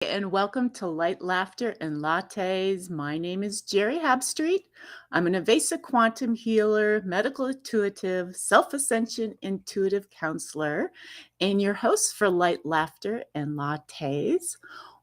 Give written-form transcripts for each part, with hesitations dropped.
And welcome to Light, Laughter, and Lattes. My name is Geri Habstritt. I'm an Avesa quantum healer, medical intuitive, self-ascension intuitive counselor, and your host for Light, Laughter, and Lattes.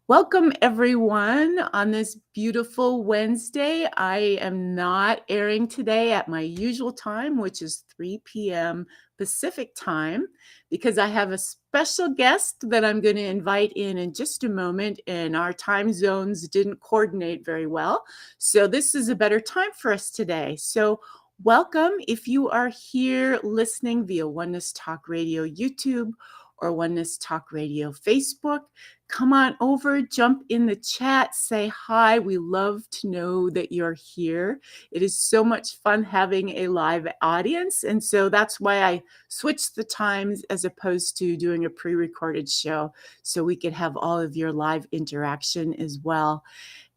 Welcome, everyone, on this beautiful Wednesday. I am not airing today at my usual time, which is 3 p.m. Pacific time, because I have a special guest that I'm going to invite in just a moment, and our time zones didn't coordinate very well. So this is a better time for us today. So welcome if you are here listening via Oneness Talk Radio YouTube or Oneness Talk Radio Facebook. Come on over, jump in the chat, say hi. We love to know that you're here. It is so much fun having a live audience. And so that's why I switched the times as opposed to doing a pre-recorded show, so we could have all of your live interaction as well.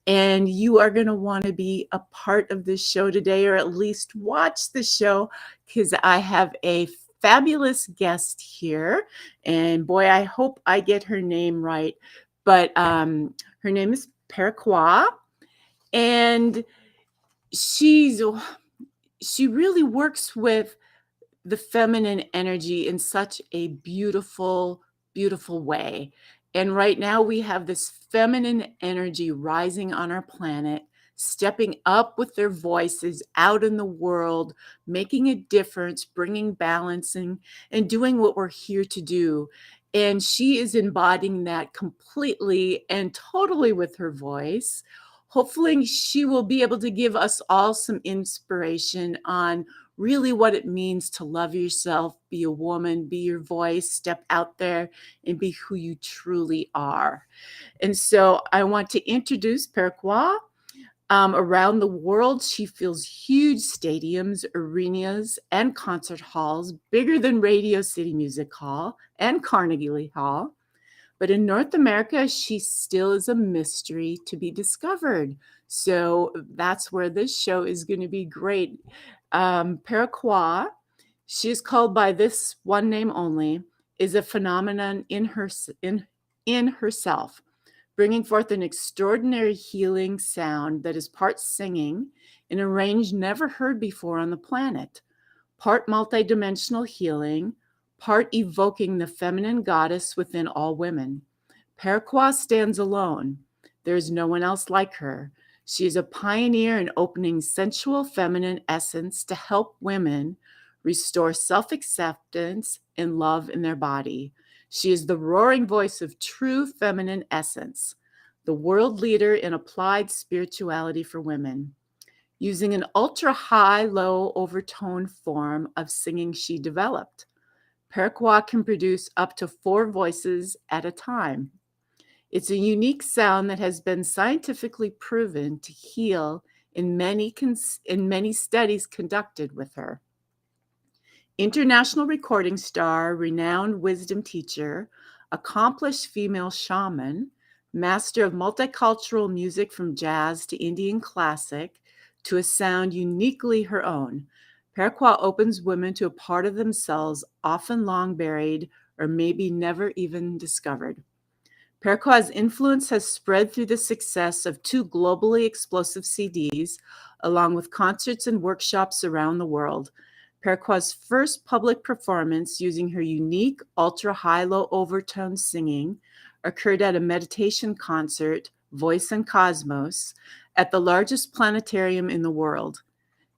And you are going to want to be a part of this show today, or at least watch the show, because I have a fabulous guest here. And boy, I hope I get her name right. But her name is Peruquois. And she really works with the feminine energy in such a beautiful, beautiful way. And right now we have this feminine energy rising on our planet, stepping up with their voices out in the world, making a difference, bringing balancing, and doing what we're here to do. And she is embodying that completely and totally with her voice. Hopefully, she will be able to give us all some inspiration on really what it means to love yourself, be a woman, be your voice, step out there and be who you truly are. And so I want to introduce Peruquois. Around the world, she fills huge stadiums, arenas, and concert halls, bigger than Radio City Music Hall and Carnegie Hall. But in North America, she still is a mystery to be discovered. So that's where this show is going to be great. Peruquois, she is called by this one name only, is a phenomenon in herself, bringing forth an extraordinary healing sound that is part singing in a range never heard before on the planet, part multidimensional healing, part evoking the feminine goddess within all women. Peruquois stands alone. There is no one else like her. She is a pioneer in opening sensual feminine essence to help women restore self-acceptance and love in their body. She is the roaring voice of true feminine essence, the world leader in applied spirituality for women. Using an ultra high-low overtone form of singing she developed, Peruquois can produce up to 4 voices at a time. It's a unique sound that has been scientifically proven to heal in many studies conducted with her. International recording star, renowned wisdom teacher, accomplished female shaman, master of multicultural music from jazz to Indian classic to a sound uniquely her own, Peruquois opens women to a part of themselves often long buried or maybe never even discovered. Peruquois' influence has spread through the success of 2 globally explosive CDs, along with concerts and workshops around the world. Peruquois' first public performance using her unique ultra high-low overtone singing occurred at a meditation concert, Voice and Cosmos, at the largest planetarium in the world.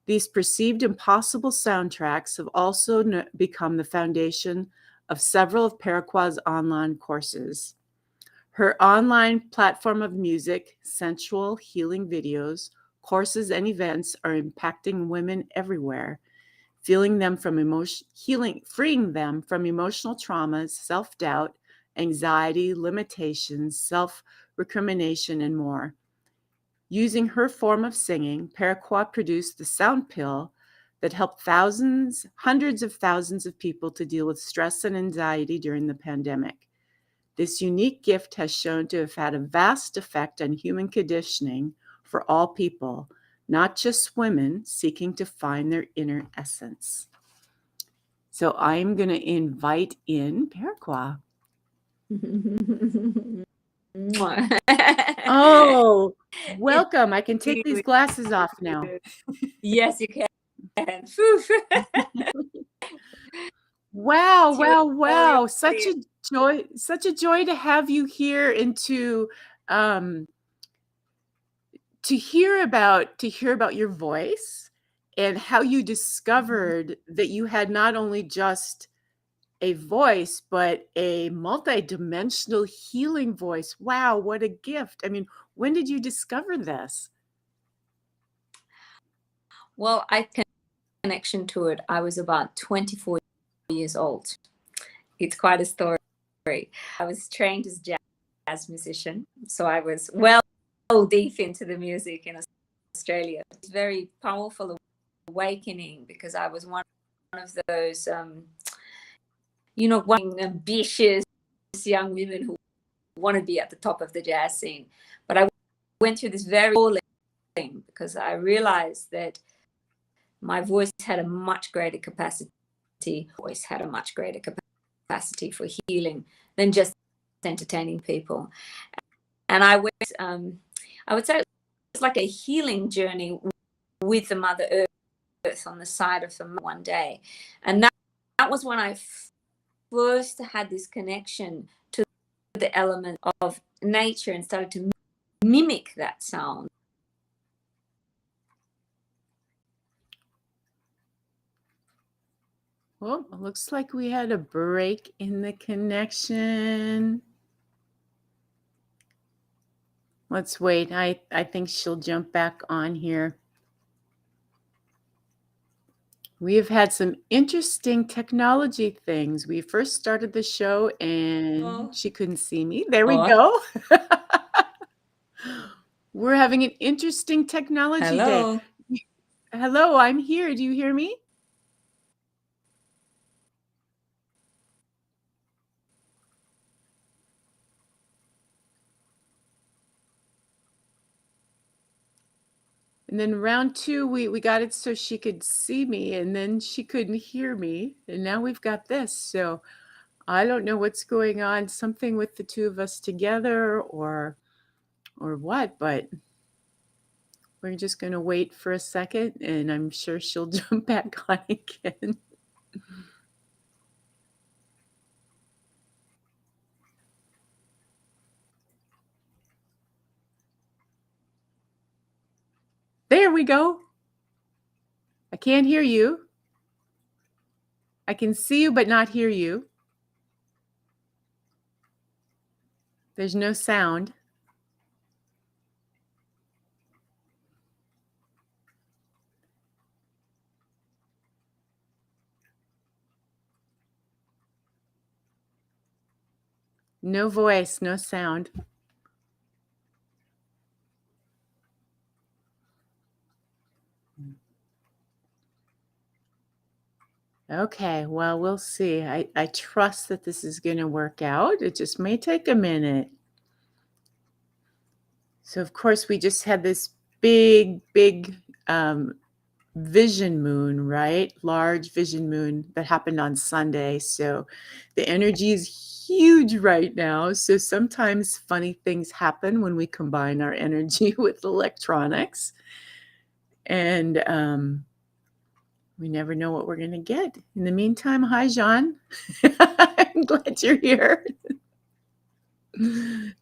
These perceived impossible soundtracks have also become the foundation of several of Peruquois' online courses. Her online platform of music, sensual healing videos, courses, and events are impacting women everywhere, freeing them from emotional traumas, self-doubt, anxiety, limitations, self-recrimination, and more. Using her form of singing, Peruquois produced the sound pill that helped hundreds of thousands of people to deal with stress and anxiety during the pandemic. This unique gift has shown to have had a vast effect on human conditioning for all people, not just women seeking to find their inner essence. So I'm going to invite in Peruquois. Oh, It's welcome. I can take these really glasses off now. good. Yes, you can. Wow, To wow, all the wow. Such a joy to have you here and um to hear about your voice and how you discovered that you had not only just a voice, but a multidimensional healing voice. Wow, what a gift. I mean, when did you discover this? Well, I connection to it. I was about 24 years old. It's quite a story. I was trained as jazz musician, so I was well deep into the music in Australia. It's very powerful awakening because I was one of those, one ambitious young women who want to be at the top of the jazz scene. But I went through this very thing because I realized that my voice had a much greater capacity. Voice had a much greater capacity for healing than just entertaining people. And I would say it's like a healing journey with the Mother Earth on the side of the one day. And that was when I first had this connection to the element of nature and started to mimic that sound. Well, it looks like we had a break in the connection. Let's wait. I think she'll jump back on here. We have had some interesting technology things. We first started the show and she couldn't see me. There we go. We're having an interesting technology day. Hello, I'm here. Do you hear me? And then round two, we got it so she could see me, and then she couldn't hear me. And now we've got this. So I don't know what's going on, something with the two of us together or what, but we're just going to wait for a second, and I'm sure she'll jump back on again. There we go. I can't hear you. I can see you but not hear you. There's no sound. No voice, no sound. Okay, well, we'll see. I trust that this is going to work out. It just may take a minute. So, of course, we just had this big vision moon, right? Large vision moon that happened on Sunday. So the energy is huge right now. So sometimes funny things happen when we combine our energy with electronics. And we never know what we're going to get. In the meantime, hi, Jean. I'm glad you're here.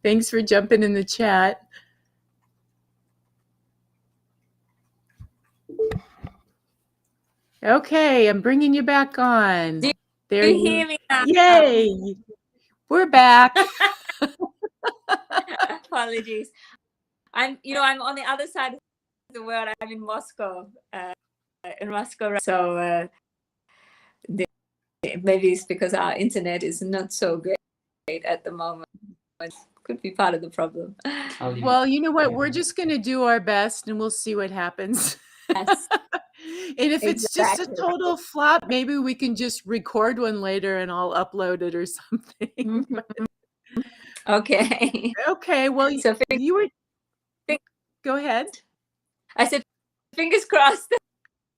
Thanks for jumping in the chat. Okay, I'm bringing you back on. There you hear me now? Yay! We're back. Apologies. I'm on the other side of the world. I'm in Moscow. So maybe it's because our internet is not so great at the moment. It could be part of the problem. Well, you know what? We're just going to do our best and we'll see what happens. Yes. And if it's just a total flop, maybe we can just record one later and I'll upload it or something. Mm-hmm. Okay. Okay. Well, so you were. Go ahead. I said, fingers crossed that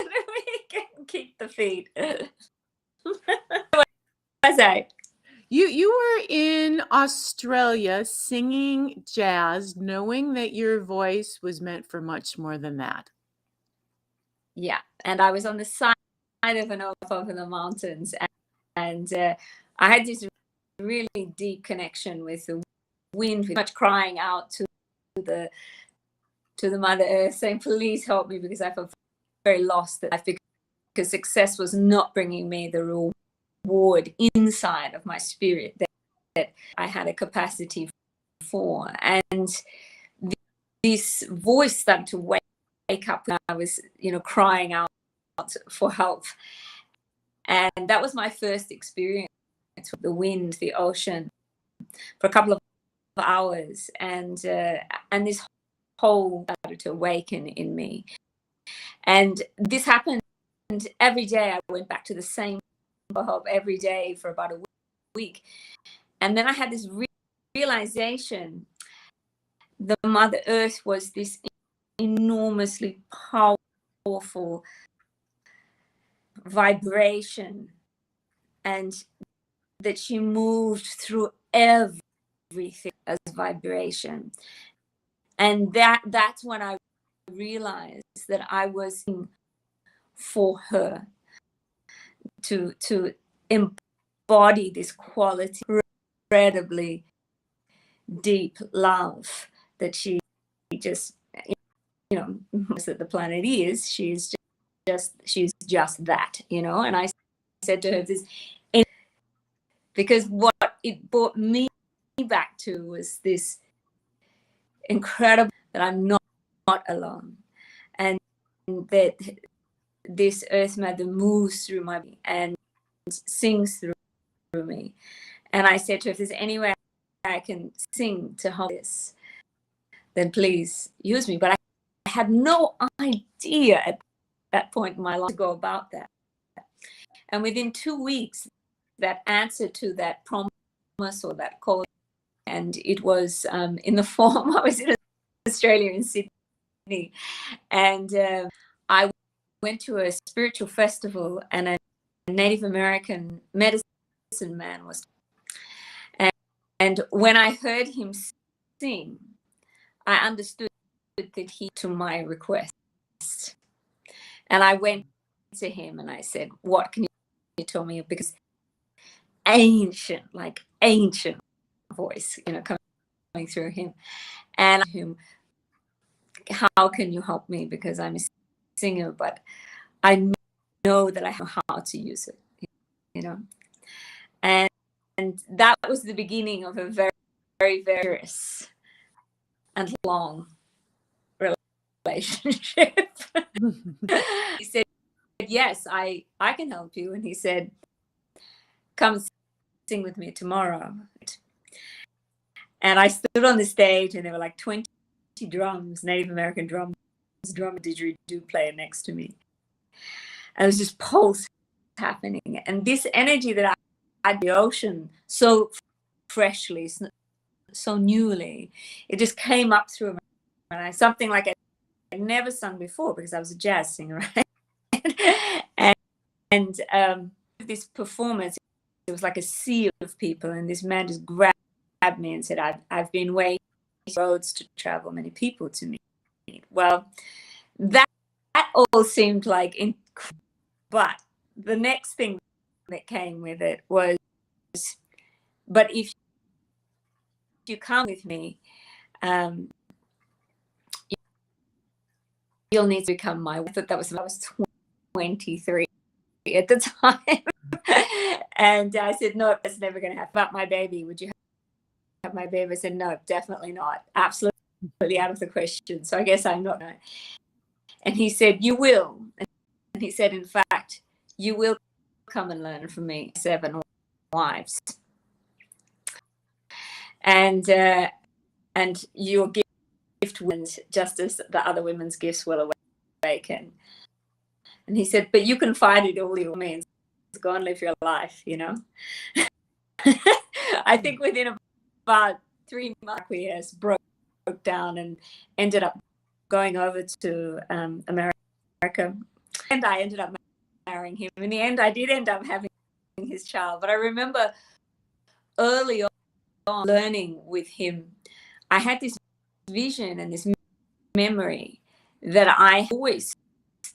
we can keep the feed. What was I? You were in Australia singing jazz, knowing that your voice was meant for much more than that. Yeah, and I was on the side of an oak over in the mountains, and I had this really deep connection with the wind, much crying out the to the Mother Earth, saying, "Please help me," because I felt very lost at life, because success was not bringing me the reward inside of my spirit that I had a capacity for. And this voice started to wake up when I was, crying out for help. And that was my first experience with the wind, the ocean, for a couple of hours. And this whole started to awaken in me. And this happened every day. I went back to the same hope every day for about a week. And then I had this realization: the Mother Earth was this enormously powerful vibration, and that she moved through everything as vibration. And that's when I realized that I was for her to embody this quality, incredibly deep love that she just, that the planet is. She's just that, And I said to her this, because what it brought me back to was this incredible that I'm not alone, and that this Earth Mother moves through my body and sings through me. And I said to her, if there's any way I can sing to hold this, then please use me. But I had no idea at that point in my life to go about that. And within 2 weeks, that answer to that promise or that call, and it was in the form, I was in Australia, in Sydney, and I went to a spiritual festival, and a Native American medicine man was, and when I heard him sing, I understood that he to my request. And I went to him and I said, what can you tell me? Because ancient voice, coming through him. And him, how can you help me? Because I'm a singer, but I know that I know how to use it, And that was the beginning of a very, very, very serious and long relationship. He said, yes, I can help you. And he said, come sing with me tomorrow. And I stood on the stage, and there were like 20 drums, Native American drums, drum didgeridoo player next to me. And it was just pulse happening. And this energy that I had, the ocean, so freshly, so newly, it just came up through me. And something like I never sung before, because I was a jazz singer, right? and this performance, it was like a sea of people, and this man just grabbed me and said, I've been waiting roads to travel, many people to meet. Well, that all seemed like incredible. But the next thing that came with it was, but if you come with me, you'll need to become my wife. I thought I was 23 at the time. And I said, no, that's never going to happen. About my baby, would you have my baby? I said, no, definitely not. Absolutely out of the question. So I guess I'm not. And he said, you will. And he said, in fact, you will come and learn from me 7 wives. And your gift wins just as the other women's gifts will awaken. And he said, but you can fight it all your means. Go and live your life, I think within about 3 months, we broke down and ended up going over to America. And I ended up marrying him. In the end, I did end up having his child. But I remember early on learning with him, I had this vision and this memory that I always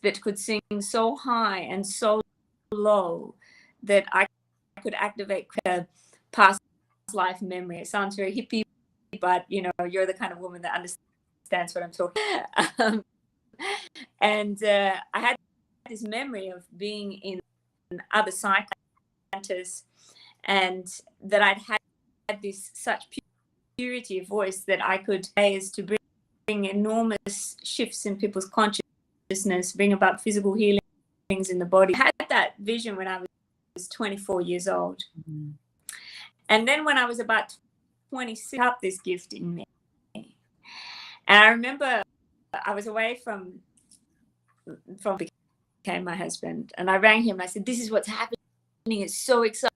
that could sing so high and so low that I could activate a past life memory. It sounds very hippie, but you know, you're the kind of woman that understands what I'm talking about. And I had this memory of being in other psychiatrists, and that I'd had this such purity of voice that I could is to bring enormous shifts in people's consciousness, bring about physical healings in the body. I had that vision when I was 24 years old. Mm-hmm. And then when I was about 26, up this gift in me. And I remember I was away from became my husband, and I rang him and I said, this is what's happening. It's so exciting.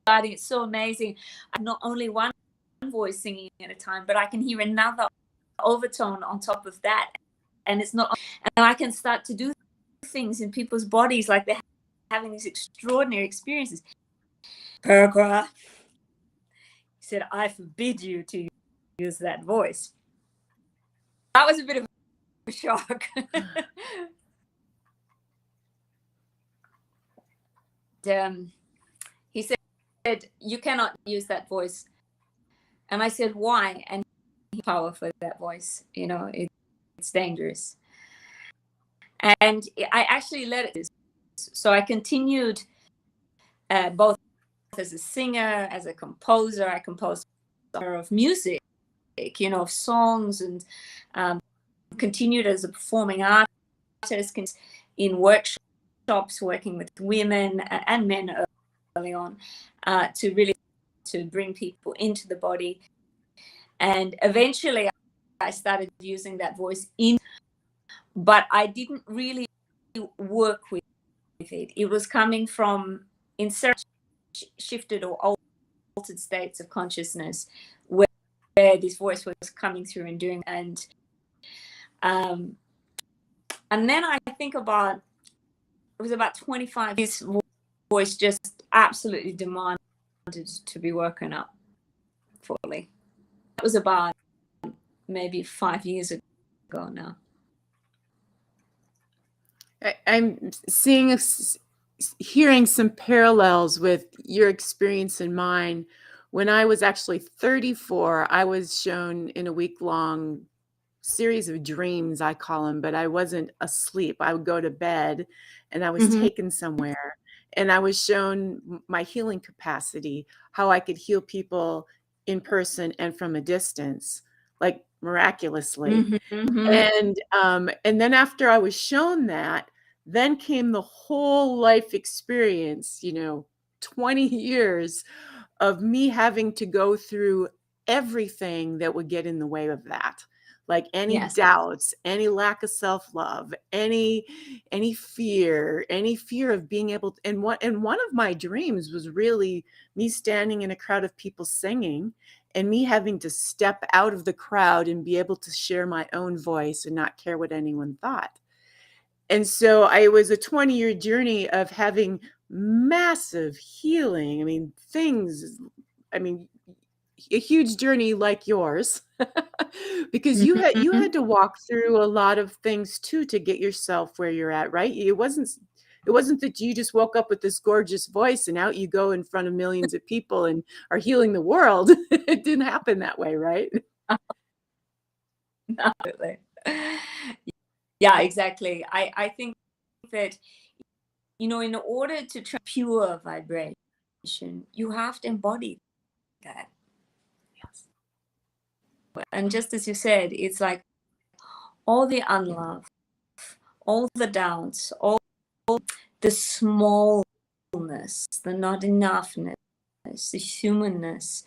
It's so amazing. I'm not only one voice singing at a time, but I can hear another overtone on top of that. And it's not, and I can start to do things in people's bodies like they're having these extraordinary experiences. Peruquois, he said, I forbid you to use that voice. That was a bit of a shock. He said, you cannot use that voice. And I said, why? And he power for that voice, you know, it's dangerous. And I actually let it. So I continued both as a singer, as a composer. I composed of music, you know, of songs, and continued as a performing artist in workshops, working with women and men early on, to bring people into the body. And eventually I started using that voice but I didn't really work with it. It was coming from in certain shifted or altered states of consciousness where this voice was coming through and doing. And then I think it was about 25 years, this voice just absolutely demanded to be woken up fully. That was about maybe 5 years ago now. I'm hearing some parallels with your experience and mine. When I was actually 34, I was shown in a week-long series of dreams, I call them, but I wasn't asleep. I would go to bed and I was taken somewhere, and I was shown my healing capacity, how I could heal people in person and from a distance, like miraculously. And then after I was shown that, then came the whole life experience, 20 years of me having to go through everything that would get in the way of that. Like any doubts, any lack of self-love, any fear of being able to, and one of my dreams was really me standing in a crowd of people singing, and me having to step out of the crowd and be able to share my own voice and not care what anyone thought. And so it was a 20-year journey of having massive healing. A huge journey like yours, because you had to walk through a lot of things too to get yourself where you're at, right? It wasn't that you just woke up with this gorgeous voice and out you go in front of millions of people and are healing the world. It didn't happen that way, right? Absolutely. Yeah, exactly. I think that, in order to try pure vibration, you have to embody that. Yes. And just as you said, it's like all the unlove, all the doubts, all the smallness, the not enoughness, the humanness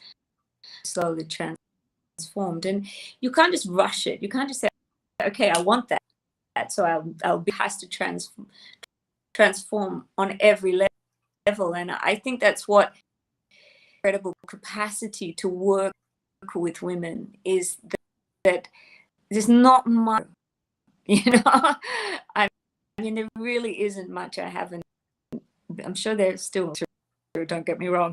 slowly transformed. And you can't just rush it. You can't just say, okay, I want that. So has to transform on every level. And I think that's what incredible capacity to work with women is, that there's not much, I mean, there really isn't much I haven't. I'm sure there's still, don't get me wrong,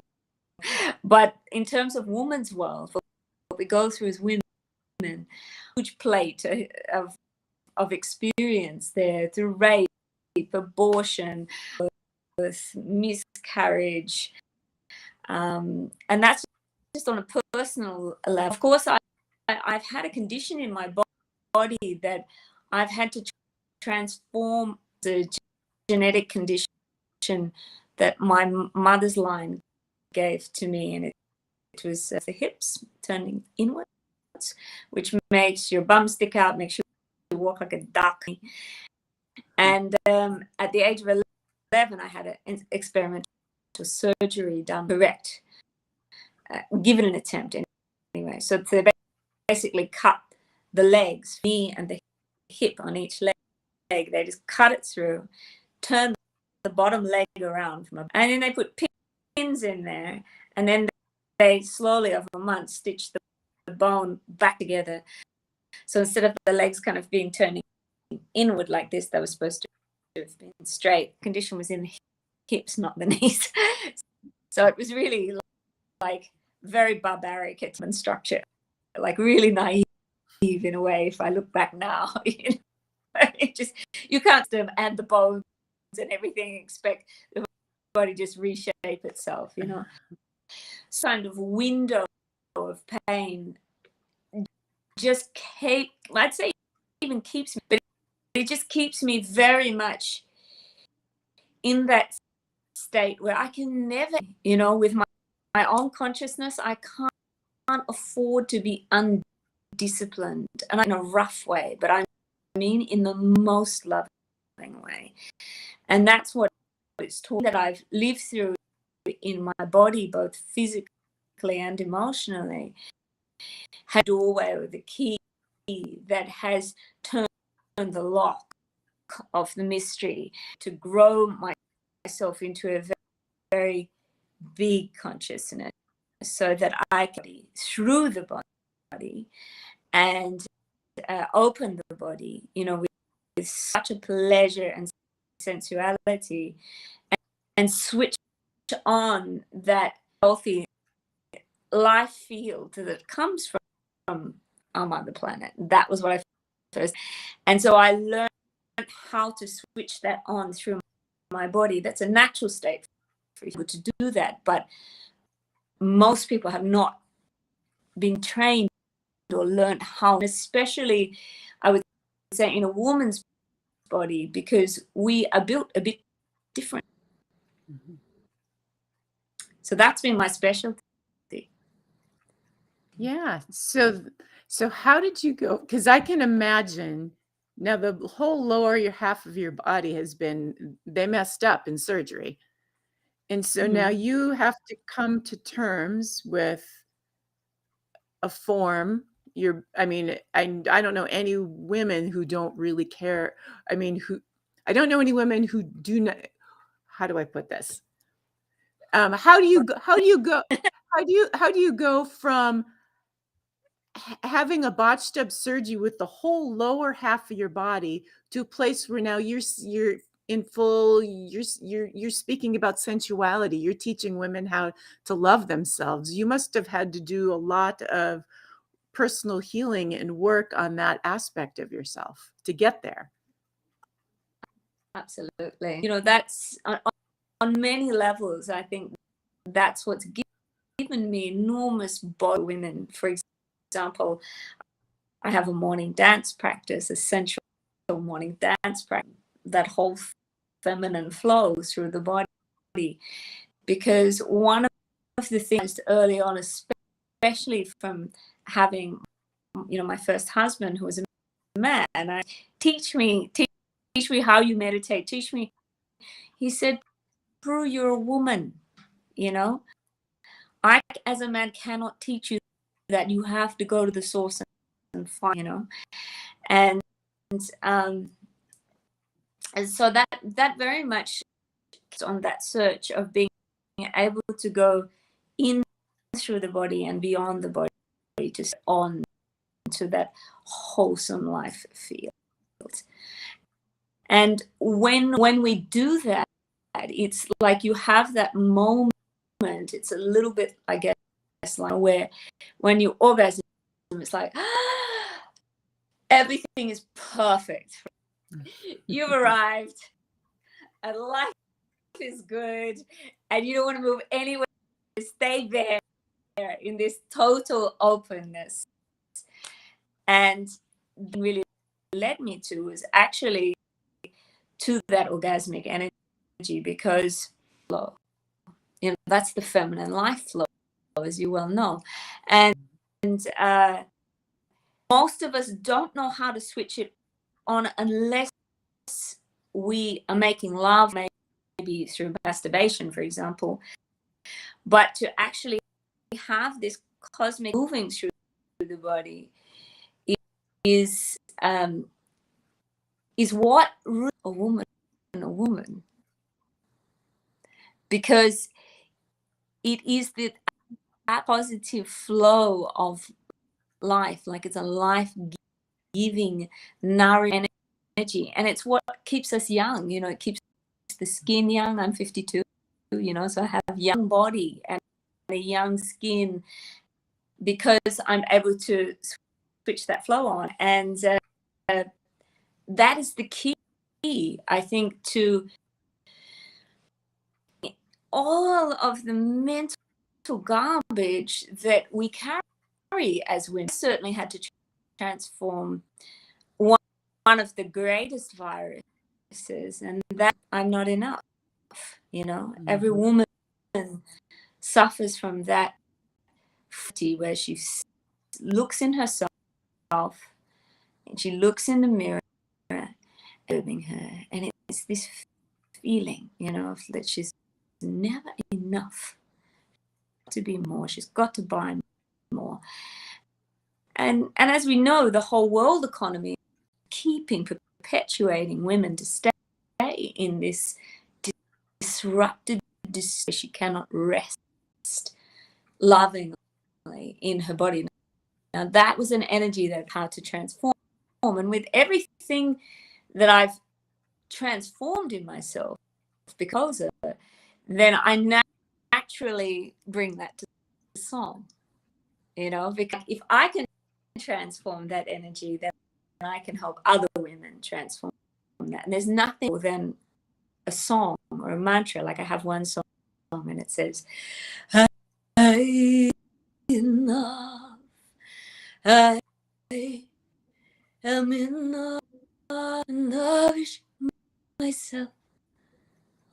But in terms of women's world, what we go through as women, huge plate of experience there through rape, abortion, miscarriage, and that's just on a personal level. Of course, I've had a condition in my body that I've had to transform the genetic condition that my mother's line gave to me, and it was the hips turning inwards, which makes your bum stick out, makes you walk like a duck. And at the age of 11, I had an experimental surgery done, correct, given an attempt anyway. So they basically cut the legs, knee and the hip on each leg. They just cut it through, turn the bottom leg around, and then they put pins in there, and then they slowly over a month stitch the bone back together. So instead of the legs kind of being turning inward like this, they were supposed to have been straight. The condition was in the hips, not the knees. So it was really like very barbaric structure, like really naive in a way. If I look back now, it just, you can't add the bones and everything, expect the body just reshape itself, kind of window of pain just I'd say even keeps me, but it just keeps me very much in that state where I can never, with my own consciousness, I can't afford to be undisciplined, and in a rough way, but I mean in the most loving way. And that's what it's taught that I've lived through in my body, both physically and emotionally, had a doorway or the key that has turned the lock of the mystery to grow myself into a very, very big consciousness, so that I can, through the body, and open the body, with such a pleasure and sensuality, and switch on that healthy life field that comes from our mother planet. That was what I first, and so I learned how to switch that on through my body. That's a natural state for people to do that, but most people have not been trained or learned how, especially I would say in a woman's body, because we are built a bit different. Mm-hmm. So that's been my specialty. Yeah. So how did you go? Because I can imagine now the whole lower half of your body they messed up in surgery. And so mm-hmm. now you have to come to terms with a form. I don't know any women who don't really care. I don't know any women who do not. How do I put this? How do you go from having a botched up surgery with the whole lower half of your body to a place where now you're in full, you're speaking about sensuality, you're teaching women how to love themselves. You must have had to do a lot of personal healing and work on that aspect of yourself to get there. Absolutely. That's on many levels. I think that's what's given me enormous body. Women, for example, I have a morning dance practice, a sensual morning dance practice, that whole feminine flow through the body, because one of the things early on, especially from having, my first husband, who was a man, and I teach me how you meditate, he said, Peru, you're a woman, I, as a man, cannot teach you that. You have to go to the source and find, and so that very much is on that search of being able to go in through the body and beyond the body to on to that wholesome life field. And when we do that, it's like you have that moment it's a little bit, I guess, like where when you orgasm, it's like everything is perfect. You've arrived, and life is good, and you don't want to move anywhere. Stay there in this total openness. And really led me to is actually to that orgasmic energy, because that's the feminine life flow, as you well know. And most of us don't know how to switch it on unless we are making love, maybe through masturbation, for example. But to actually have this cosmic moving through the body is what a woman, because it is that positive flow of life, like it's a life-giving, nourishing energy, and it's what keeps us young. It keeps the skin young. I'm 52, so I have a young body and a young skin because I'm able to switch that flow on, and that is the key, I think, to all of the mental garbage that we carry as women. I certainly had to transform one of the greatest viruses, and that I'm not enough. Every woman suffers from that, where she looks in herself and she looks in the mirror, observing her, and it's this feeling, that she's never enough, to be more. She's got to buy more. And as we know, the whole world economy perpetuating women to stay in this disrupted state. She cannot rest lovingly in her body. Now that was an energy that had to transform, and with everything that I've transformed in myself because of it, then I naturally bring that to the song, because if I can transform that energy, then I can help other women transform that. And there's nothing more than a song or a mantra. Like I have one song and it says, I enough, I am enough, nourish myself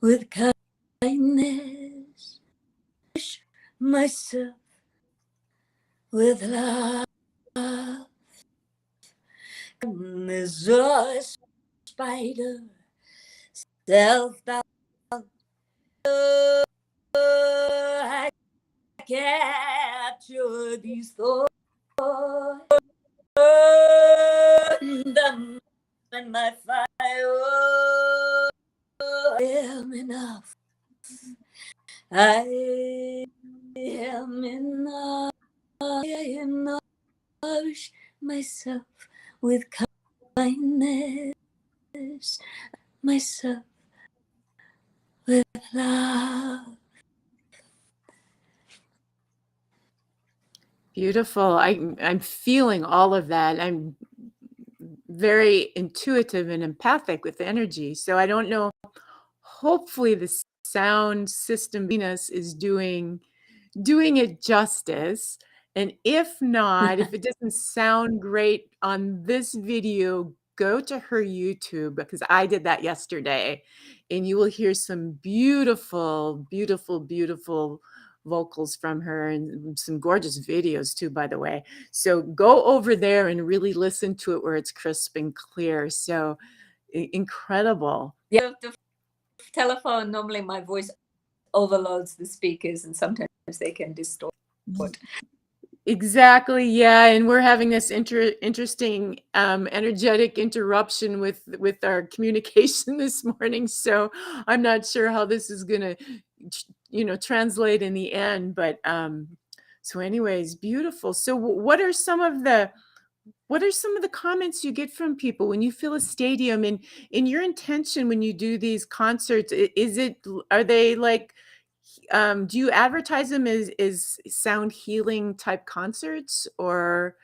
with kindness, nourish myself with love. Is a spider, self-doubt. I capture these thoughts, them and my fire. I am enough. I am enough. I nourish myself with kindness, myself with love. Beautiful. I'm feeling all of that. I'm very intuitive and empathic with energy. So I don't know. Hopefully the sound system Venus is doing it justice. And if not, if it doesn't sound great on this video, go to her YouTube, because I did that yesterday, and you will hear some beautiful, beautiful, beautiful vocals from her, and some gorgeous videos too, by the way. So go over there and really listen to it where it's crisp and clear. So incredible. Yeah, the telephone, normally my voice overloads the speakers and sometimes they can distort. Exactly. Yeah. And we're having this interesting energetic interruption with our communication this morning. So I'm not sure how this is going to, translate in the end. But so anyways, beautiful. So what are some of the comments you get from people when you fill a stadium, and in your intention when you do these concerts? Are they like, Do you advertise them as sound healing type concerts, or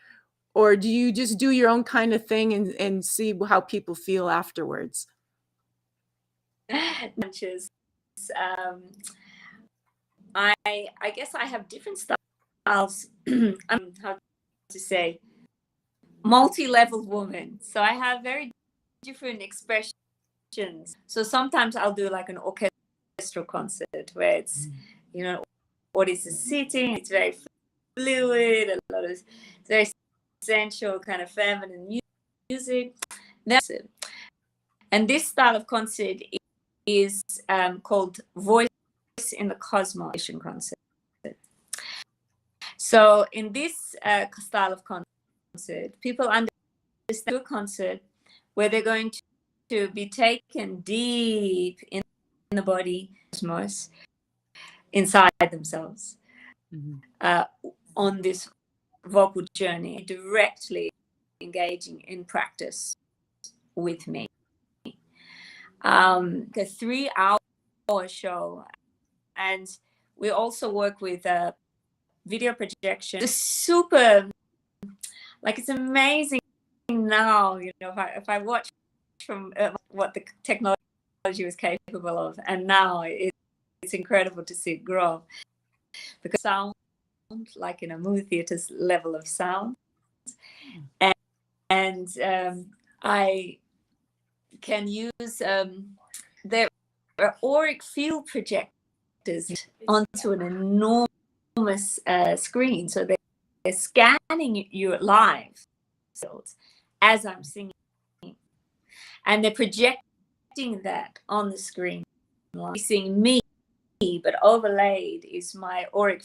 do you just do your own kind of thing and see how people feel afterwards? Um, I guess I have different styles. How to say, multi-level woman. So I have very different expressions. So sometimes I'll do like an orchestral concert where it's, you know, audience is sitting, it's very fluid, a lot of, it's very sensual, kind of feminine music. That's it. And this style of concert is called Voice in the Cosmos concert. So in this style of concert, people understand a concert where they're going to be taken deep in the body, cosmos, inside themselves, on this vocal journey, directly engaging in practice with me. A 3-hour show, and we also work with video projection. It's super, like, it's amazing now, you know, if I watch from what the technology was capable of, and now it's incredible to see it grow, because sound, like in a movie theater's level of sound, and I can use their auric field projectors onto an enormous screen, so they're scanning you live as I'm singing, and they're projecting that on the screen. You're seeing me, but overlaid is my auric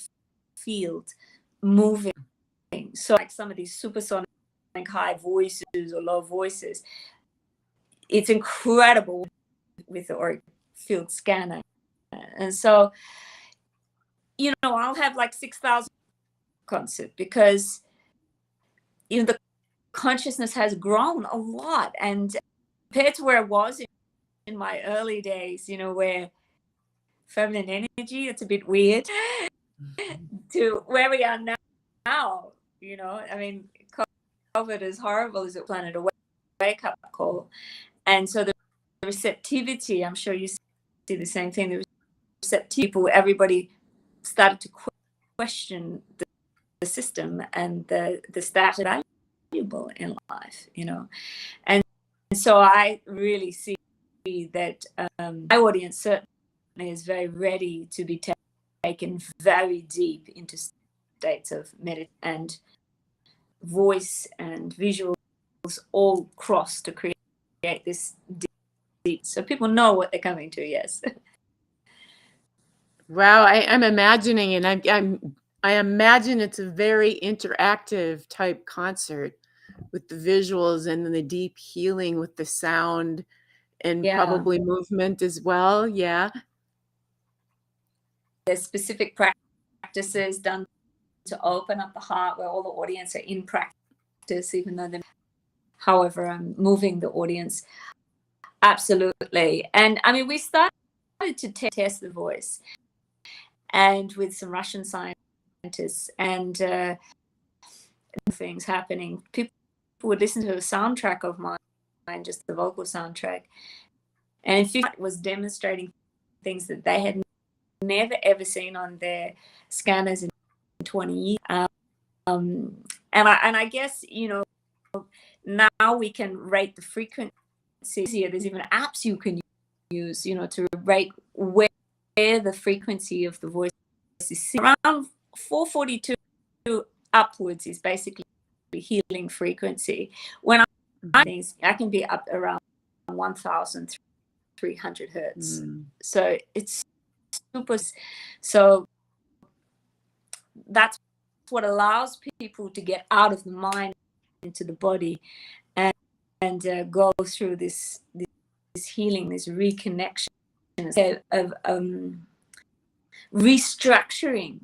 field moving. So like some of these supersonic high voices or low voices, it's incredible with the auric field scanner. And so, you know, I'll have like 6,000 concert, because, you know, the consciousness has grown a lot, and compared to where I was in my early days, you know, where feminine energy, it's a bit weird, to where we are now, you know, I mean, COVID, as horrible as it planet, a wake-up call. And so the receptivity, I'm sure you see the same thing, the receptivity, everybody started to question the system and the status valuable in life, you know. And so I really see that my audience certainly is very ready to be taken very deep into states of meditation, and voice and visuals all cross to create this deep, so people know what they're coming to. Yes. Wow, I'm imagining, and I imagine it's a very interactive type concert with the visuals and the deep healing with the sound and probably movement as well. Yeah. There's specific practices done to open up the heart, where all the audience are in practice, even though they're, however, I'm moving the audience. Absolutely. And I mean, we started to test the voice, and with some Russian scientists, and things happening. People would listen to a soundtrack of mine, just the vocal soundtrack, and in fact, it was demonstrating things that they had never ever seen on their scanners in 20 years. And I guess, you know, now we can rate the frequency. There's even apps you can use, you know, to rate where the frequency of the voice is. Around 442 upwards is basically healing frequency. When I can be up around 1,300 hertz. So it's super. So that's what allows people to get out of the mind into the body, and go through this healing, this reconnection of restructuring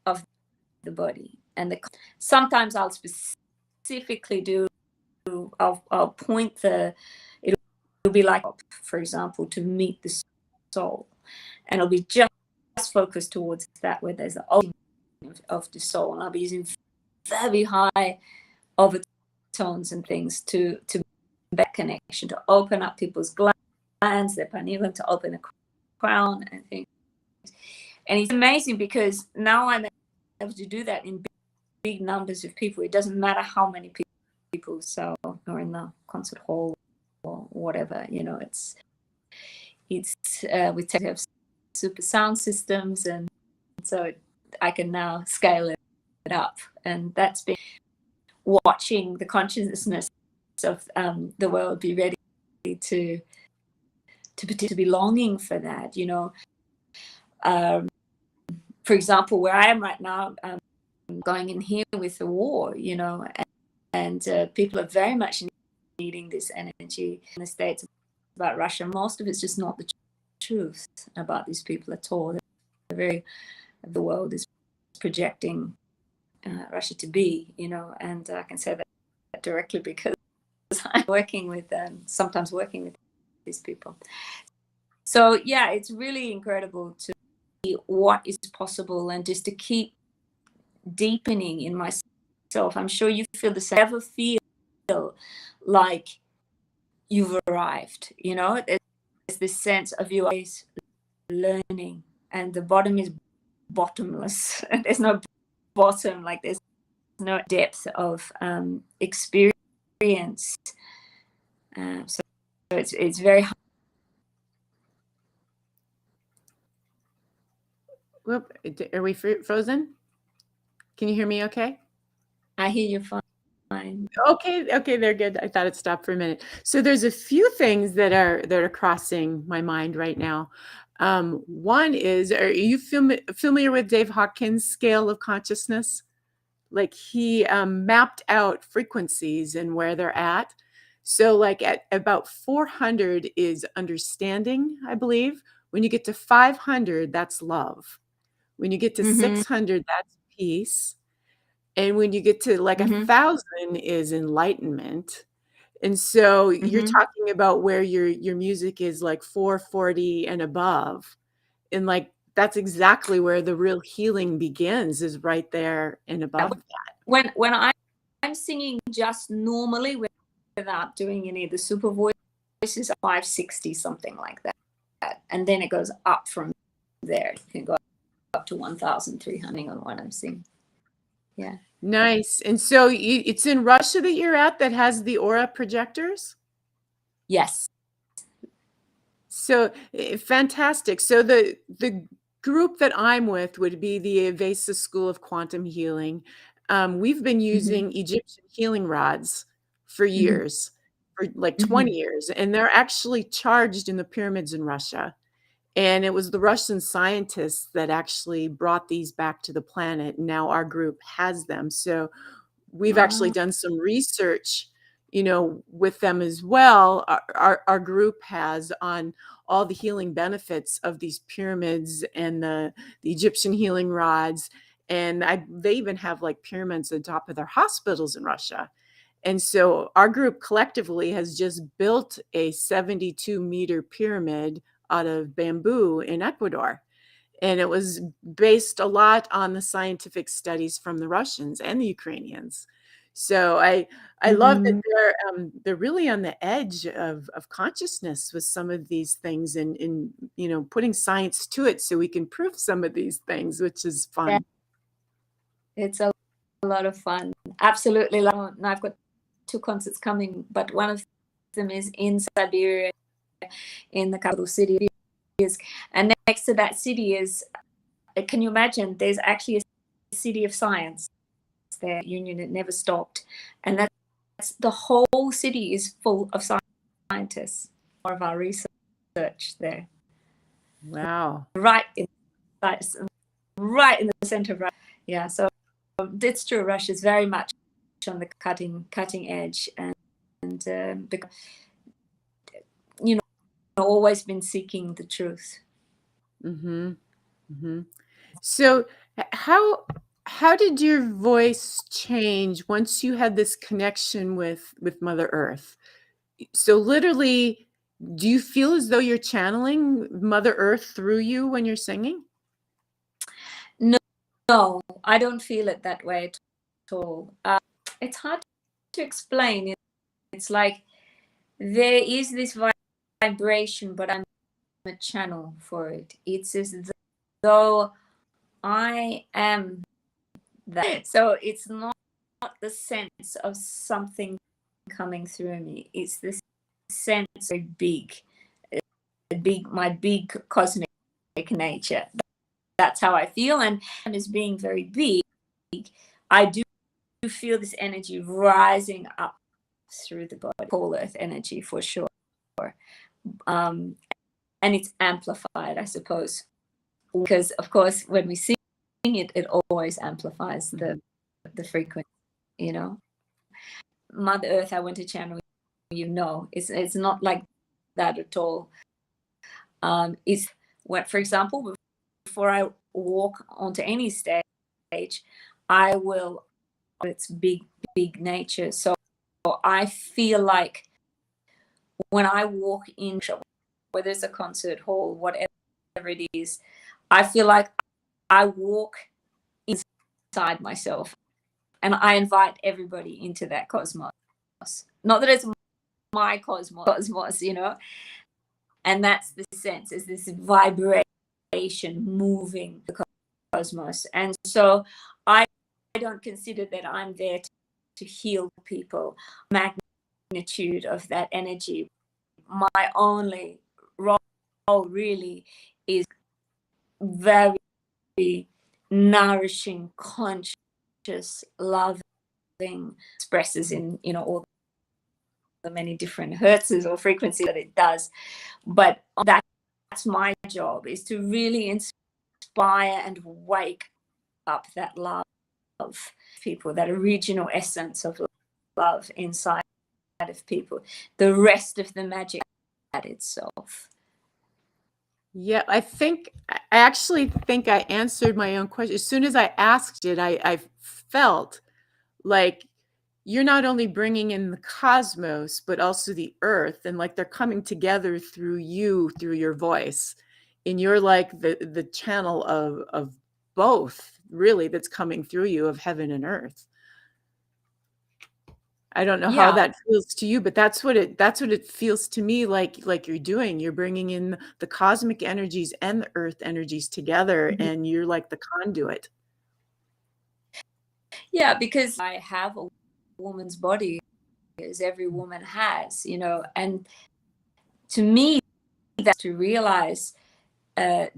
of the body. And sometimes I'll specifically do, I'll point it'll be like, for example, to meet the soul, and it'll be just focus towards that, where there's the opening of the soul, and I'll be using very high overtones and things to that connection, to open up people's glands, their pineal, to open the crown and things. And it's amazing because now I'm able to do that in big numbers of people. It doesn't matter how many people so are in the concert hall or whatever, you know. It's we have super sound systems, and so I can now scale it up, and that's been watching the consciousness of the world be ready to be longing for that, you know. For example, where I am right now, going in here with the war, you know, and people are very much needing this energy in the States about Russia. Most of it's just not the truth about these people at all. The world is projecting Russia to be, you know, and I can say that directly because I'm sometimes working with these people. So yeah, it's really incredible to see what is possible, and just to keep deepening in myself. I'm sure you feel the same. Ever feel like you've arrived, you know? There's this sense of you always learning, and the bottom is bottomless. There's no bottom, like there's no depth of experience. So it's very hard. Whoop, are we frozen? Can you hear me okay? I hear you fine. Okay, they're good. I thought it stopped for a minute. So there's a few things that are crossing my mind right now. One is, are you familiar with Dave Hawkins' scale of consciousness? Like he mapped out frequencies and where they're at. So like at about 400 is understanding, I believe. When you get to 500, that's love. When you get to 600, that's peace. And when you get to like 1,000 is enlightenment. And so you're talking about where your music is like 440 and above. And like that's exactly where the real healing begins, is right there and above that. When I'm singing just normally without doing any of the super voices, 560, something like that. And then it goes up from there. You can go up to 1,300 on what I'm singing. Yeah. Nice. And so it's in Russia that you're at that has the aura projectors? Yes. So fantastic. So the group that I'm with would be the Avesa School of Quantum Healing. We've been using Egyptian healing rods for years, for like 20 years, and they're actually charged in the pyramids in Russia. And it was the Russian scientists that actually brought these back to the planet. And now our group has them. So we've actually done some research, you know, with them as well. Our group has on all the healing benefits of these pyramids and the Egyptian healing rods. And they even have like pyramids on top of their hospitals in Russia. And so our group collectively has just built a 72-meter pyramid out of bamboo in Ecuador. And it was based a lot on the scientific studies from the Russians and the Ukrainians. So I love that they're really on the edge of consciousness with some of these things, and you know, putting science to it so we can prove some of these things, which is fun. It's a lot of fun. Absolutely. Now I've got 2 concerts coming, but one of them is in Siberia, in the capital city. And next to that city is, can you imagine, there's actually a city of science there, union, it never stopped. And that's the whole city is full of scientists, more of our research there. Wow. Right in the center of Russia. Yeah, so it's true, Russia's very much on the cutting edge, and because, you know, always been seeking the truth. So how did your voice change once you had this connection with Mother Earth? So literally, do you feel as though you're channeling Mother Earth through you when you're singing? No, I don't feel it that way at all. It's hard to explain. It's like there is this vibration, but I'm a channel for it. It's as though I am that. So it's not the sense of something coming through me. It's this sense of my big cosmic nature. That's how I feel. And as being very big, I do feel this energy rising up through the body. Whole earth energy for sure. And it's amplified, I suppose, because of course when we sing it, it always amplifies the frequency, you know. Mother Earth, I went to channel, it's not like that at all. It's what, for example, before I walk onto any stage, I will, it's big nature. So I feel like when I walk in, whether it's a concert hall, whatever it is, I feel like I walk inside myself and I invite everybody into that cosmos. Not that it's my cosmos, you know, and that's the sense, is this vibration moving the cosmos. And so I don't consider that I'm there to heal people. Magnitude of that energy, my only role really is very nourishing, conscious, loving, expresses in, you know, all the many different hertzes or frequencies that it does. But that's my job, is to really inspire and wake up that love of people, that original essence of love inside of people, the rest of the magic at itself. Yeah, I actually think I answered my own question. As soon as I asked it, I felt like you're not only bringing in the cosmos, but also the earth, and like they're coming together through you, through your voice. And you're like the channel of both, really, that's coming through you, of heaven and earth. I don't know how that feels to you, but that's what it feels to me like you're doing. You're bringing in the cosmic energies and the earth energies together, and you're like the conduit. Yeah, because I have a woman's body, as every woman has, you know, and to me, that's to realize the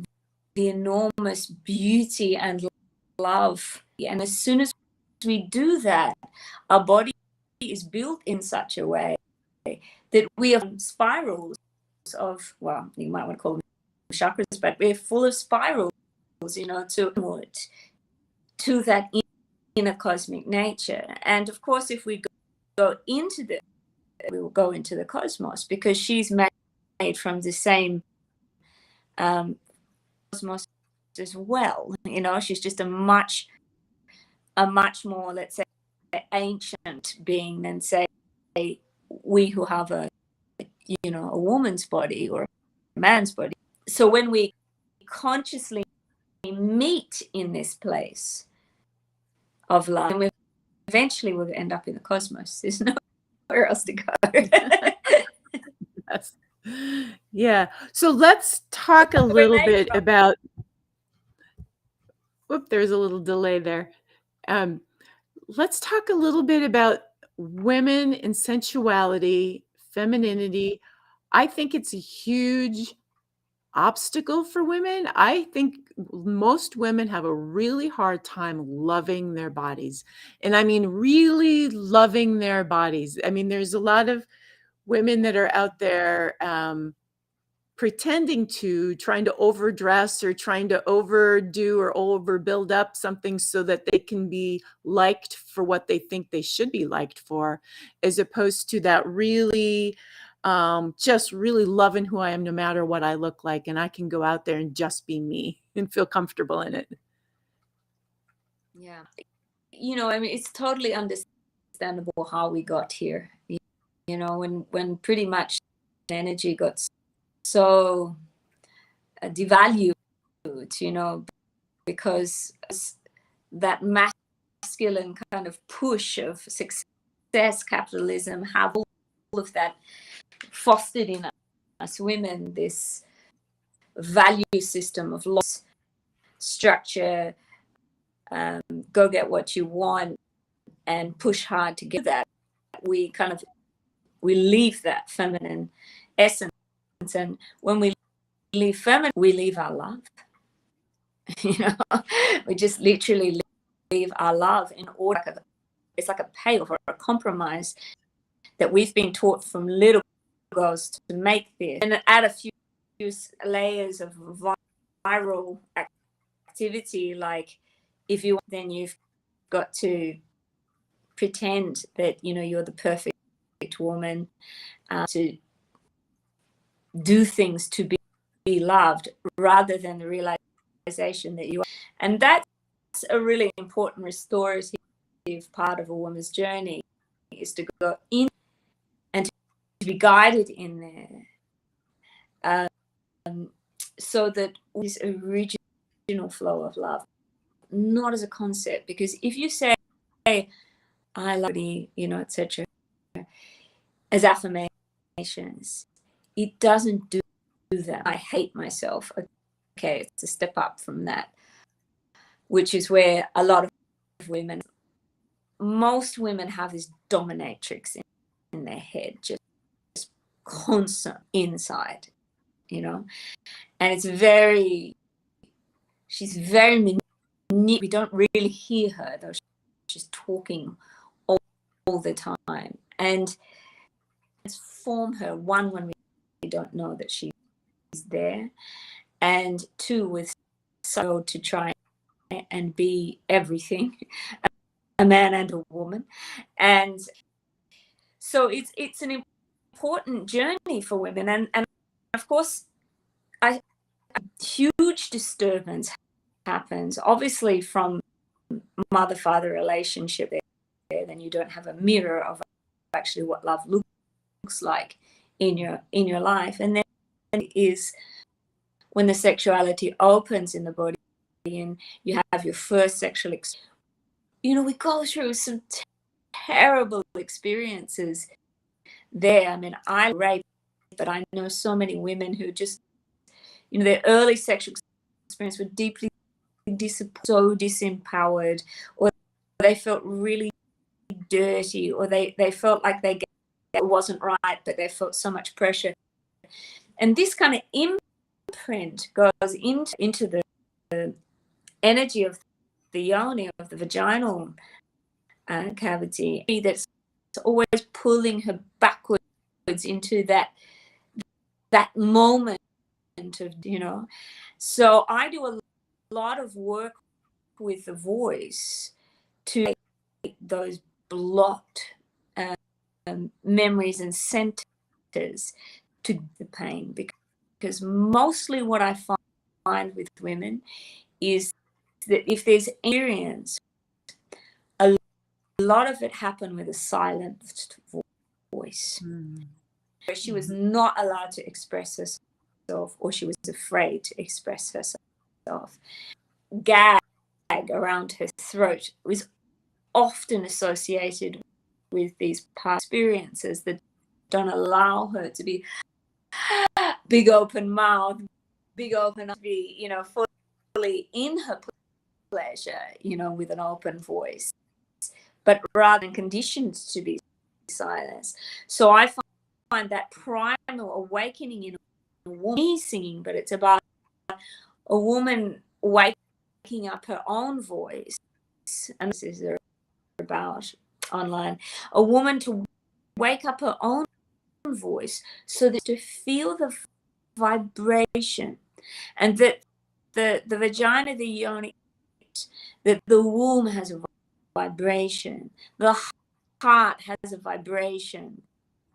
enormous beauty and love. And as soon as we do that, our body is built in such a way that we are spirals of, well, you might want to call them chakras, but we're full of spirals, you know, to that inner cosmic nature. And of course, if we go into we will go into the cosmos, because she's made from the same cosmos as well. You know, she's just a much more, let's say, ancient being than, say, we who have a woman's body or a man's body. So when we consciously meet in this place of love, and eventually we'll end up in the cosmos. There's nowhere else to go. Yes. Yeah. So let's talk a little bit about. Whoop, there's a little delay there. Let's talk a little bit about women and sensuality, femininity. I think it's a huge obstacle for women. I think most women have a really hard time loving their bodies. And I mean, really loving their bodies. I mean, there's a lot of women that are out there pretending trying to overdress or trying to overdo or overbuild up something so that they can be liked for what they think they should be liked for, as opposed to that really just really loving who I am no matter what I look like, and I can go out there and just be me and feel comfortable in it. Yeah. You know, I mean, it's totally understandable how we got here. You know, when pretty much energy got so devalued, you know, because that masculine kind of push of success, capitalism, have all of that fostered in us women, this value system of loss, structure, go get what you want and push hard to get that. We leave that feminine essence, and when we leave feminine, we leave our love. We just literally leave our love in order. It's like a payoff or a compromise that we've been taught from little girls to make this, and add a few layers of viral activity. Like, if you want, then you've got to pretend that you're the perfect woman, to do things to be loved, rather than the realization that you are. And that's a really important restorative part of a woman's journey, is to go in and to be guided in there, so that this original flow of love, not as a concept. Because if you say I love you, etc., as affirmations, it doesn't do that. I hate myself. Okay, it's a step up from that, which is where a lot of women, most women, have this dominatrix in their head, just constant inside, and it's she's very we don't really hear her, though she's talking all the time, and transform her, one, when we don't know that she's there, and two, with so to try and be everything, a man and a woman. And so it's an important journey for women, and of course a huge disturbance happens, obviously, from mother-father relationship there. Then you don't have a mirror of actually what love looks like in your life. And then is when the sexuality opens in the body and you have your first sexual experience. We go through some terrible experiences there. I mean, I raped, but I know so many women who just, their early sexual experience were deeply so disempowered, or they felt really dirty, or they felt like it wasn't right, but they felt so much pressure. And this kind of imprint goes into the energy of the yoni, of the vaginal cavity, that's always pulling her backwards into that moment of, So I do a lot of work with the voice to make those blocked memories and centers to the pain, because mostly what I find with women is that if there's experience, a lot of it happened with a silenced voice, where she was not allowed to express herself, or she was afraid to express herself. Gag around her throat was often associated with these past experiences that don't allow her to be big open mouth, big open, to be, fully in her pleasure, with an open voice, but rather than conditioned to be silenced. So I find that primal awakening in a woman singing, but it's about a woman waking up her own voice, and this is about online, a woman to wake up her own voice, so that to feel the vibration, and that the vagina, the yoni, that the womb has a vibration, the heart has a vibration,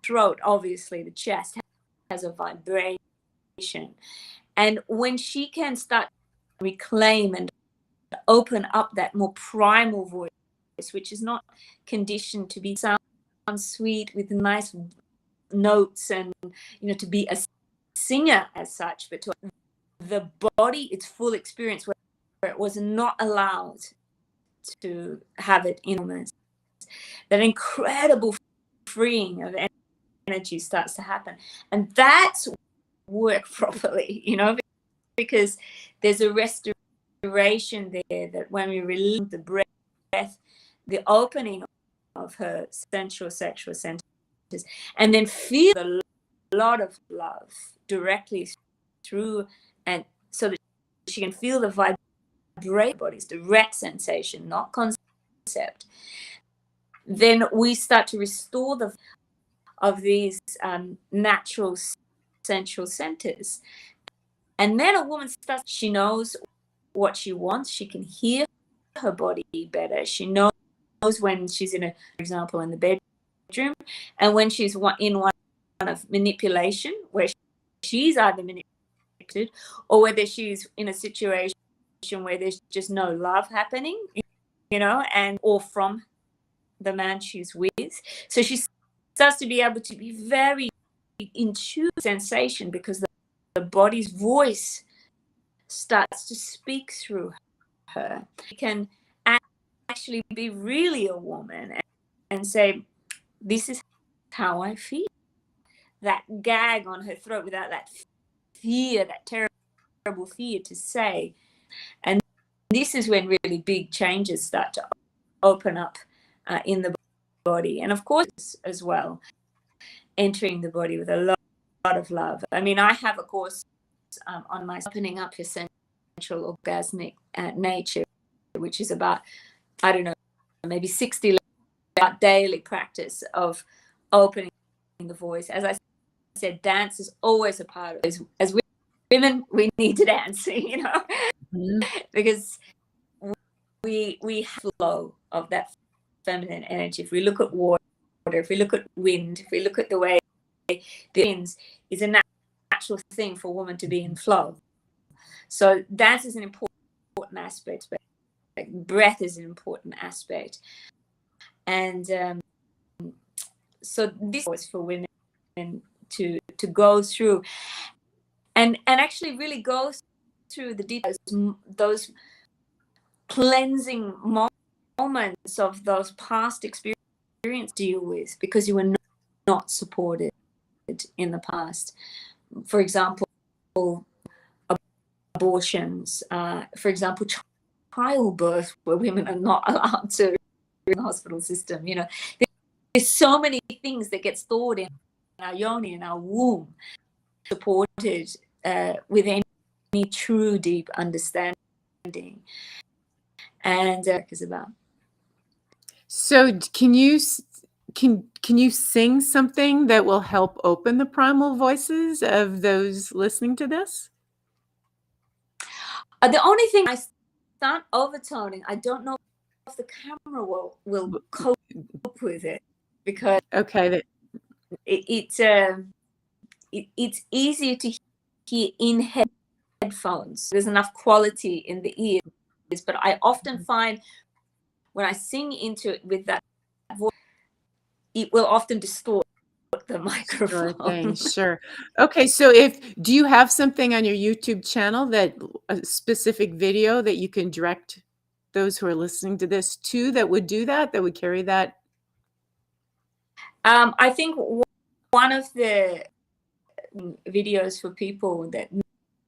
throat, obviously, the chest has a vibration. And when she can start to reclaim and open up that more primal voice, which is not conditioned to be sound sweet with nice notes and to be a singer as such, but to the body, its full experience, where it was not allowed to have it in moments, that incredible freeing of energy starts to happen. And that's work properly, because there's a restoration there, that when we release the breath, the opening of her sensual sexual centers, and then feel a lot of love directly through, and so that she can feel the vibration body's direct sensation, not concept, then we start to restore the of these natural sensual centers. And then a woman starts, she knows what she wants, she can hear her body better, she knows when she's for example, in the bedroom, and when she's in one of manipulation, where she's either manipulated, or whether she's in a situation where there's just no love happening, and or from the man she's with. So she starts to be able to be very in tune with sensation, because the body's voice starts to speak through her. She can actually be really a woman and say, this is how I feel. That gag on her throat without that fear, that terrible fear to say. And this is when really big changes start to open up in the body. And of course, as well, entering the body with a lot of love. I mean, I have a course on my opening up your sensual orgasmic nature, which is about, I don't know, maybe 60 daily practice of opening the voice. As I said, dance is always a part of it. As women, we need to dance, because we have flow of that feminine energy. If we look at water, if we look at wind, if we look at the way the winds, is a natural thing for a woman to be in flow. So dance is an important aspect, but breath is an important aspect. And so this was for women to go through and actually really go through the details, those cleansing moments of those past experiences deal with, because you were not supported in the past. For example, abortions, for example, childbirth, where women are not allowed to in the hospital system. There's so many things that get stored in our yoni, in our womb, supported with any true deep understanding. And is about. So can you sing something that will help open the primal voices of those listening to this? The only thing, I start overtoning. I don't know if the camera will cope with it, because okay, it's easier to hear in headphones. There's enough quality in the ears, but I often find when I sing into it with that voice, it will often distort the microphone. Sure. Okay, so do you have something on your YouTube channel, that a specific video that you can direct those who are listening to this to, that would do that would carry that? I think one of the videos for people that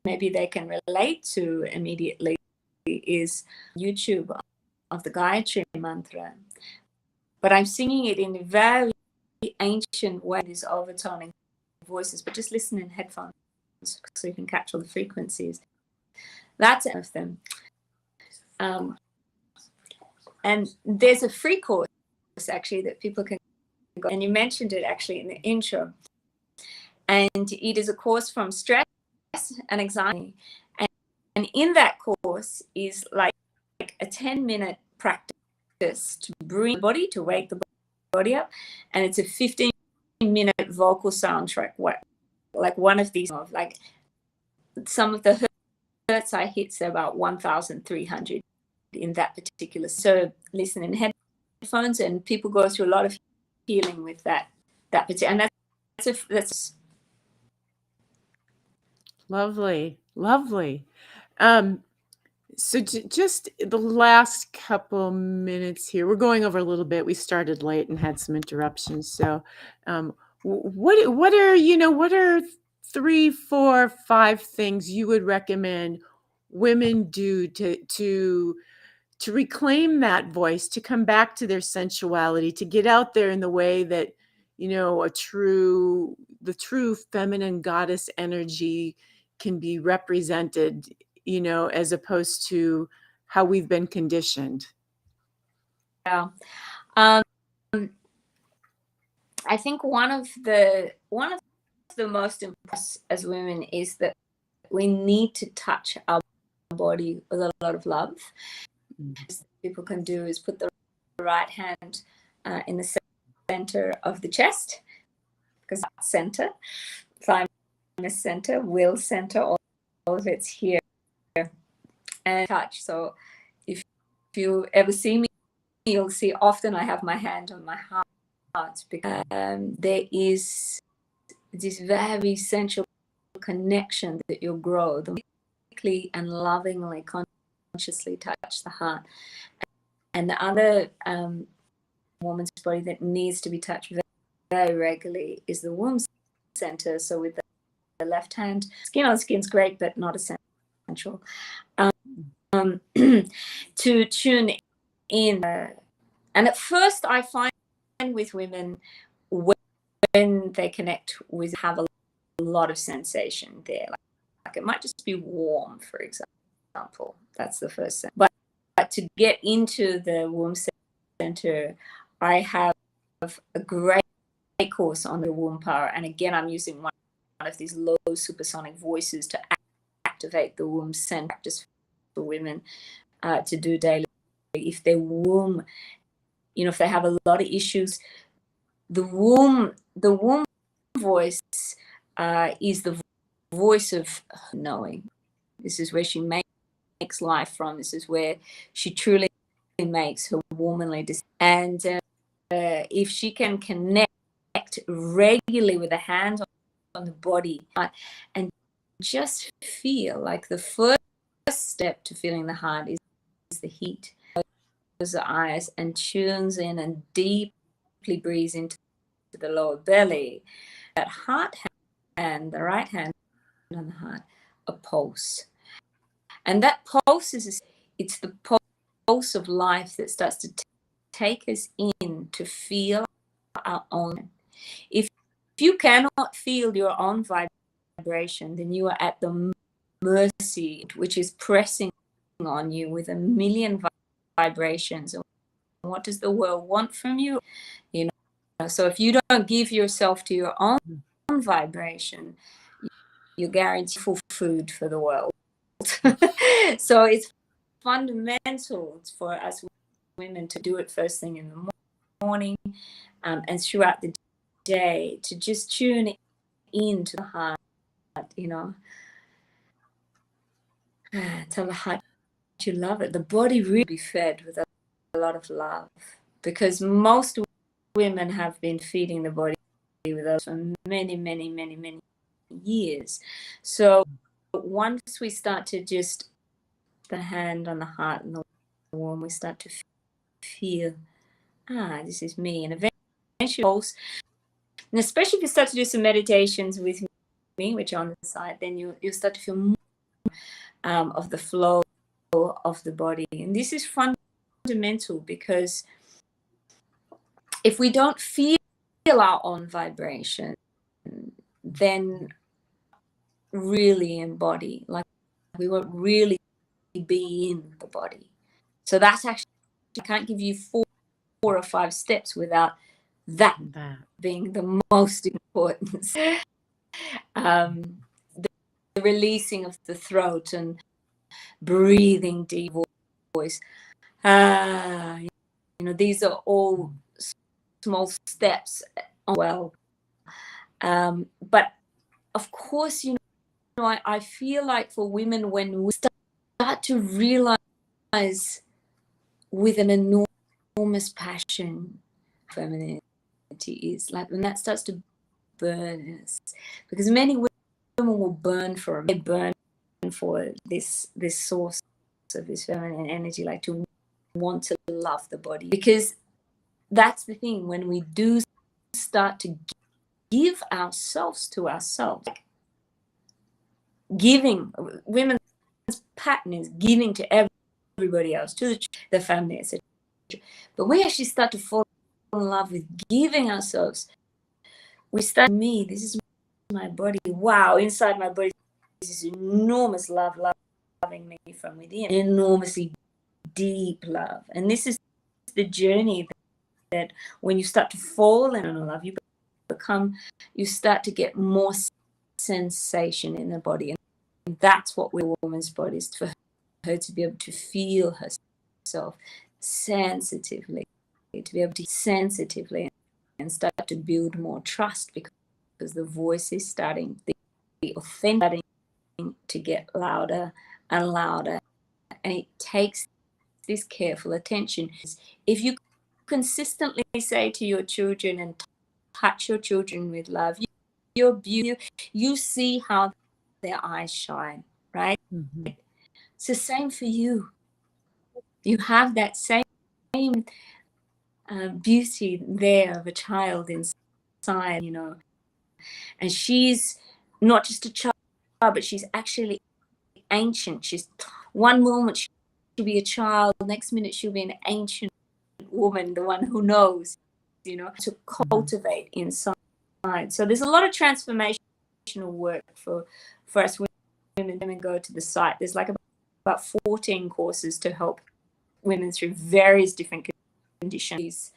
maybe they can relate to immediately is YouTube of the Gayatri mantra. But I'm singing it in a very ancient way, these overtoning voices, but just listen in headphones so you can catch all the frequencies. That's one of them. And there's a free course actually that people can go, and you mentioned it actually in the intro. And it is a course from stress and anxiety. And in that course is like a 10-minute practice to bring the body, to wake the body up. And it's a 15-minute vocal soundtrack, like one of these, like some of the hertz I hit are about 1,300 in that particular. So listen in headphones, and people go through a lot of healing with that particular. And that's Lovely. So just the last couple minutes here, we're going over a little bit. We started late and had some interruptions. So, what are what are 3, 4, 5 things you would recommend women do to reclaim that voice, to come back to their sensuality, to get out there in the way that the true feminine goddess energy can be represented, as opposed to how we've been conditioned? Yeah. Um, I think one of the most important as women is that we need to touch our body with a lot of love. People can do is put the right hand in the center of the chest, because that's center, thymus center, will center, all of it's here, and touch. So if you ever see me, you'll see often I have my hand on my heart, because there is this very sensual connection that you'll grow the quickly and lovingly, consciously touch the heart. And the other woman's body that needs to be touched very, very regularly is the womb center. So with the left hand, skin on skin's great, but not essential. To tune in. And at first I find with women, when they connect with, have a lot of sensation there. Like it might just be warm, for example. That's the first thing. But to get into the womb center, I have a great course on the womb power. And again, I'm using one of these low supersonic voices to activate the womb center, just for women to do daily. If their womb, if they have a lot of issues, the womb voice is the voice of knowing. This is where she makes life from. This is where she truly makes her womanly decisions. And if she can connect regularly with the hand on the body and just feel like the first step to feeling the heart is the heat. Close the eyes and tunes in and deeply breathes into the lower belly. That heart hand, the right hand on the heart, a pulse. And that pulse it's the pulse of life that starts to take us in to feel our own. If you cannot feel your own vibration, then you are at the mercy, which is pressing on you with a million vibrations. And what does the world want from you? So if you don't give yourself to your own vibration, you're guaranteed full food for the world. So it's fundamental for us women to do it first thing in the morning and throughout the day, to just tune into the heart, tell the heart you love it. The body really be fed with a lot of love, because most women have been feeding the body with us for many, many, many, many years. So once we start to just the hand on the heart and the womb, we start to feel, this is me. And eventually, and especially if you start to do some meditations with me, which are on the side, then you'll start to feel more of the flow of the body. And this is fundamental, because if we don't feel our own vibration, then really embody, like we won't really be in the body. So that's actually, I can't give you 4 or 5 steps without that being the most important. The releasing of the throat and breathing deep voice. These are all small steps. Well, but of course, I feel like for women, when we start to realize with an enormous passion, femininity is, like when that starts to burn us, because many women will burn for this source of this feminine energy, like to want to love the body. Because that's the thing, when we do start to give ourselves to ourselves, like giving, women's pattern is giving to everybody else, to the family, etc. But we actually start to fall in love with giving ourselves. We start, me, this is my body. Wow, inside my body is this enormous love loving me from within, enormously deep love. And this is the journey that when you start to fall in love, you start to get more sensation in the body. And that's what we're woman's body is, for her to be able to feel herself sensitively, to be able to sensitively and start to build more trust, because the voice is starting, the authentic starting to get louder and louder. And it takes this careful attention. If you consistently say to your children and touch your children with love, you're beautiful, you see how their eyes shine, right? Mm-hmm. It's the same for you. You have that same beauty there of a child inside, you know. And she's not just a child, but she's actually ancient. She's one moment she'll be a child, next minute she'll be an ancient woman, the one who knows, you know, to cultivate inside. So there's a lot of transformational work for us women and go to the site. There's like about 14 courses to help women through various different conditions,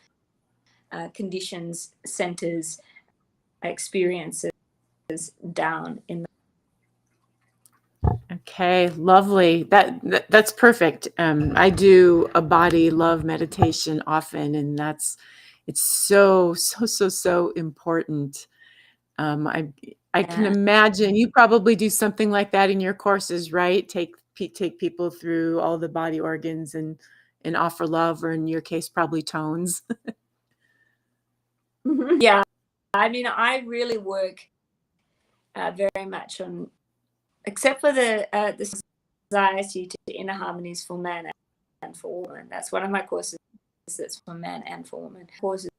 centers, experiences down in the. Okay, lovely. That's perfect. I do a body love meditation often, and it's so important. I can imagine you probably do something like that in your courses, right? Take people through all the body organs and offer love, or in your case, probably tones. Yeah, I mean, I really work very much on, except for the Sensuality to inner harmonies for man and for woman. That's one of my courses that's for man and for woman. Courses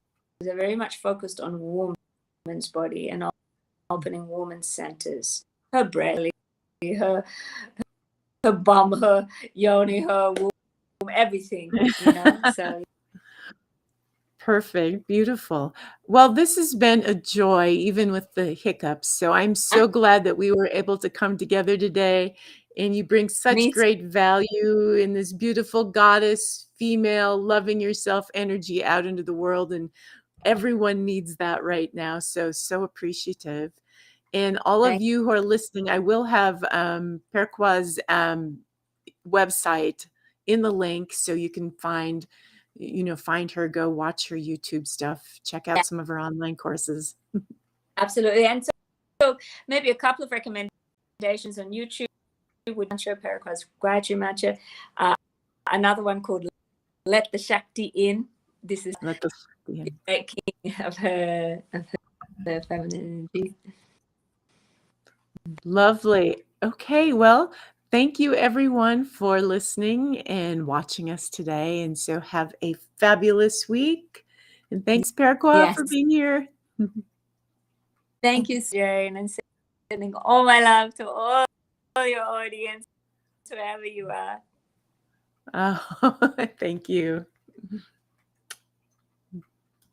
are very much focused on woman's body and opening woman's centers, her belly, her bum, her yoni, her womb, everything, you know. So Perfect. Beautiful. Well, this has been a joy, even with the hiccups. So I'm so glad that we were able to come together today. And you bring such great value in this beautiful goddess, female, loving yourself energy out into the world. And everyone needs that right now. So appreciative. And all of you who are listening, I will have Peruquois' website in the link, so you can find her, go watch her YouTube stuff, check out some of her online courses. Absolutely. And so maybe a couple of recommendations on YouTube would Peruquois Graduate Matcha. Another one called Let the Shakti In. This is Let the Shakti In. Making of her feminine energy. Lovely. Okay, well, thank you everyone for listening and watching us today. And so have a fabulous week. And thanks, Peruquois, for being here. Thank you, Geri, and sending all my love to all your audience, wherever you are. Oh, thank you.